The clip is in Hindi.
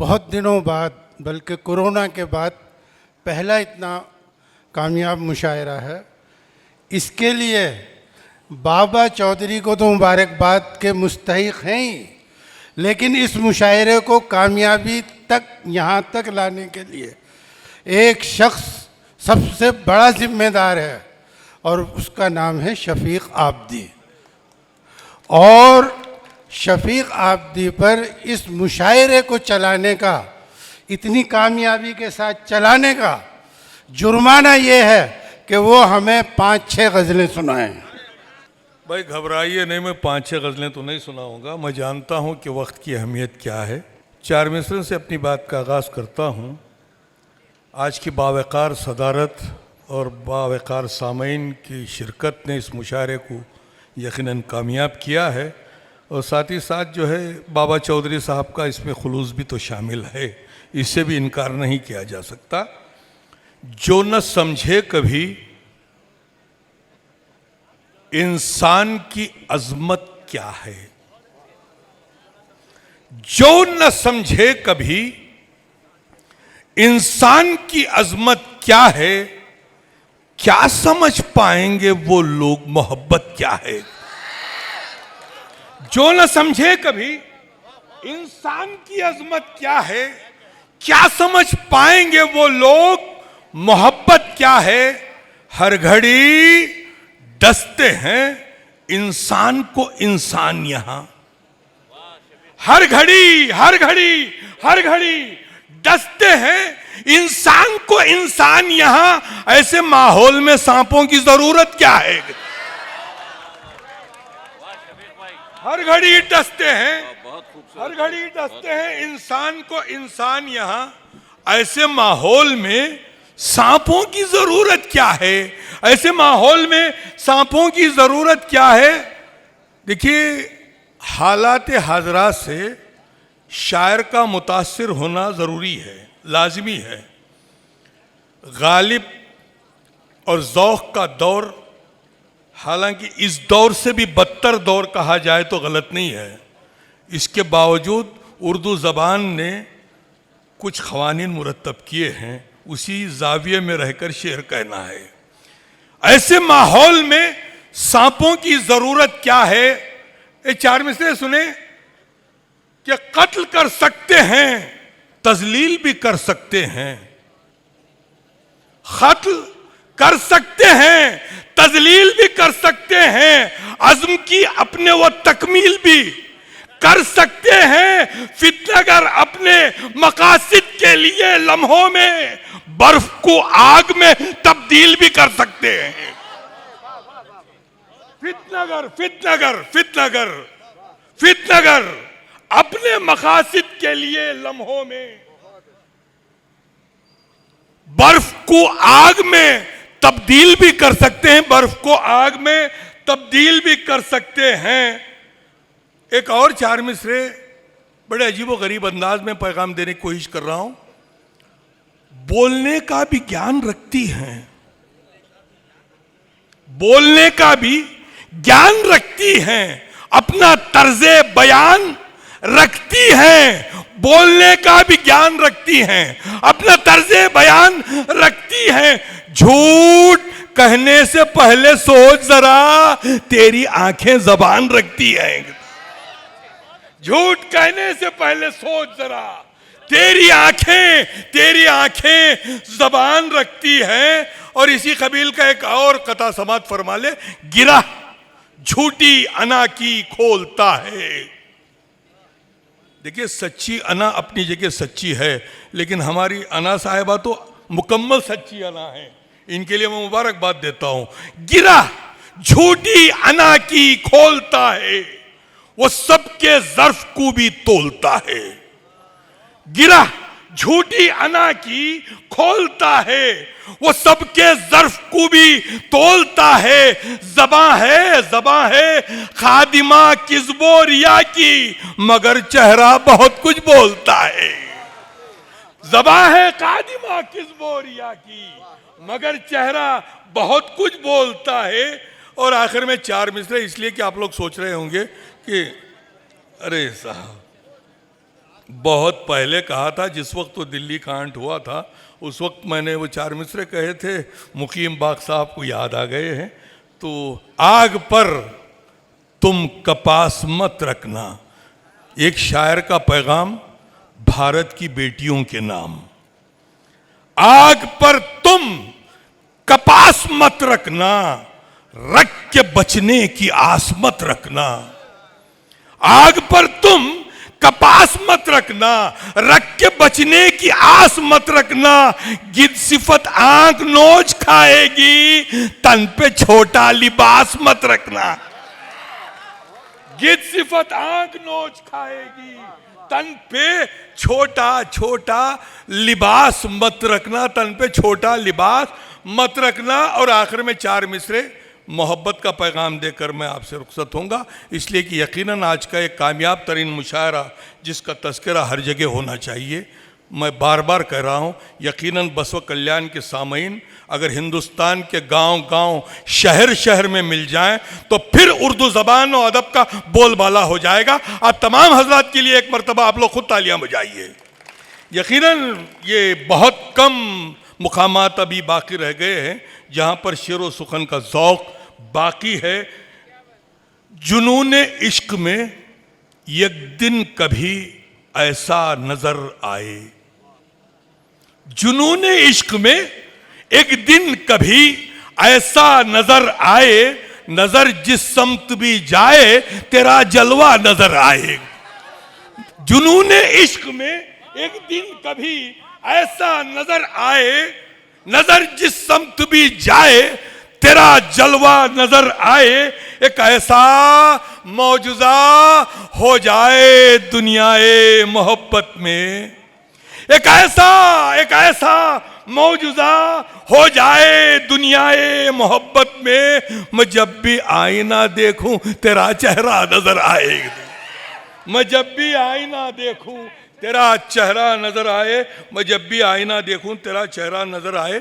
बहुत दिनों बाद, बल्कि कोरोना के बाद पहला इतना कामयाब मुशायरा है। इसके लिए बाबा चौधरी को तो मुबारकबाद के मुस्तहिक हैं ही, लेकिन इस मुशायरे को कामयाबी तक यहाँ तक लाने के लिए एक शख्स सबसे बड़ा जिम्मेदार है और उसका नाम है शफीक आबदी। और शफीक आबदी पर इस मुशायरे को चलाने का, इतनी कामयाबी के साथ चलाने का जुर्माना ये है कि वो हमें 5-6 गज़लें सुनाएं। भाई घबराइए नहीं, मैं 5-6 गज़लें तो नहीं सुनाऊंगा। मैं जानता हूं कि वक्त की अहमियत क्या है। 4 मिसरों से अपनी बात का आगाज़ करता हूं। आज की बावकार सदारत और बावकार सामीन की शिरकत ने इस मुशायरे को यकीनन कामयाब किया है, और साथ ही साथ जो है बाबा चौधरी साहब का इसमें खुलूस भी तो शामिल है, इससे भी इनकार नहीं किया जा सकता। जो न समझे कभी इंसान की अजमत क्या है, जो न समझे कभी इंसान की अजमत क्या है, क्या समझ पाएंगे वो लोग मोहब्बत क्या है। जो न समझे कभी इंसान की अजमत क्या है, क्या समझ पाएंगे वो लोग मोहब्बत क्या है। हर घड़ी डसते हैं इंसान को इंसान यहां, हर घड़ी हर घड़ी हर घड़ी डसते हैं इंसान को इंसान यहां। ऐसे माहौल में सांपों की जरूरत क्या है। हर घड़ी डसते हैं, हर घड़ी डसते हैं इंसान को इंसान यहां। ऐसे माहौल में सांपों की जरूरत क्या है, ऐसे माहौल में सांपों की जरूरत क्या है। देखिए, हालात हाजरा से शायर का मुतासिर होना जरूरी है, लाजमी है। गालिब और ज़ौक़ का दौर, हालांकि इस दौर से भी बदतर दौर कहा जाए तो गलत नहीं है, इसके बावजूद उर्दू ज़बान ने कुछ क़वानीन मुरत्तब किए हैं। उसी जाविये में रहकर शेर कहना है। ऐसे माहौल में सांपों की जरूरत क्या है। ये 4 मिसरे सुने कि कत्ल कर सकते हैं, तजलील भी कर सकते हैं। कत्ल कर सकते हैं, तजलील भी कर सकते हैं। अज़्म की अपने वो तकमील भी कर सकते हैं। फितनागर अपने मकासिद के लिए लम्हों में बर्फ को आग में तब्दील भी कर सकते हैं। फितनागर फितनागर फितनागर फितनागर अपने मकासिद के लिए लम्हों में बर्फ को आग में तब्दील भी कर सकते हैं, बर्फ को आग में तब्दील भी कर सकते हैं। एक और 4 मिसरे बड़े अजीबो गरीब अंदाज में पैगाम देने की कोशिश कर रहा हूं। बोलने का भी ज्ञान रखती हैं, बोलने का भी ज्ञान रखती हैं, अपना तर्जे बयान रखती हैं। बोलने का भी ज्ञान रखती हैं, अपना तर्जे बयान रखती हैं। झूठ कहने से पहले सोच जरा, तेरी आंखें जबान रखती हैं। झूठ कहने से पहले सोच जरा, तेरी आंखें जबान रखती हैं। और इसी कबील का एक और कथा समात फरमा ले। गिरा झूठी अना की खोलता है। देखिए, सच्ची अना अपनी जगह सच्ची है, लेकिन हमारी अना साहिबा तो मुकम्मल सच्ची अना है। इनके लिए मैं मुबारकबाद देता हूं। गिरा झूठी अना की खोलता है, वो सबके ज़र्फ को भी तोलता है। गिरा झूठी अना की खोलता है, वो सबके ज़र्फ को भी तोलता है। ज़बां है खादिमा किस्बो रिया की, मगर चेहरा बहुत कुछ बोलता है। ज़बां है खादिमा किस्बो रिया की, मगर चेहरा बहुत कुछ बोलता है। और आखिर में 4 मिसरे इसलिए कि आप लोग सोच रहे होंगे कि अरे साहब बहुत पहले कहा था, जिस वक्त तो दिल्ली कांड हुआ था उस वक्त मैंने वो चार मिसरे कहे थे, मुकीम बाग साहब को याद आ गए हैं। तो आग पर तुम कपास मत रखना, एक शायर का पैगाम भारत की बेटियों के नाम। आग पर तुम कपास मत रखना, रख के बचने की आस मत रखना। आग पर तुम कपास मत रखना, रख के बचने की आस मत रखना। गिद्ध सिफत आंख नोच खाएगी, तन पे छोटा लिबास मत रखना। गिद्ध सिफत आंख नोच खाएगी, तन पे छोटा छोटा लिबास मत रखना, तन पे छोटा लिबास मत रखना। और आखिर में चार मिसरे मोहब्बत का पैगाम देकर मैं आपसे रुखसत होऊंगा, इसलिए कि यकीनन आज का एक कामयाब तरीन मुशायरा जिसका तस्करा हर जगह होना चाहिए। मैं बार बार कह रहा हूँ, यकीनन बसव कल्याण के सामईन अगर हिंदुस्तान के गांव गांव शहर शहर में मिल जाएं तो फिर उर्दू ज़बान और अदब का बोलबाला हो जाएगा। आप तमाम हजरात के लिए एक मरतबा आप लोग खुद तालियां बजाइए। यकीनन ये बहुत कम मुकामात अभी बाकी रह गए हैं जहाँ पर शेर व सुखन का ज़ौक़ बाकी है। जुनून इश्क में एक दिन कभी ऐसा नजर आए, जुनून इश्क में एक दिन कभी ऐसा नजर आए, नजर जिस समत भी जाए तेरा जलवा नजर आए। जुनून इश्क में एक दिन कभी ऐसा नजर आए, नजर जिस समत भी जाए तेरा जलवा नजर आए। एक ऐसा मौजूदा हो जाए दुनियाए मोहब्बत में, एक ऐसा मौजूदा हो जाए दुनियाए मोहब्बत में। मैं जब भी आईना देखूं तेरा चेहरा नजर आए, मैं जब भी आईना देखूं तेरा चेहरा नजर आए, मैं जब भी आईना देखूं तेरा चेहरा नजर आए।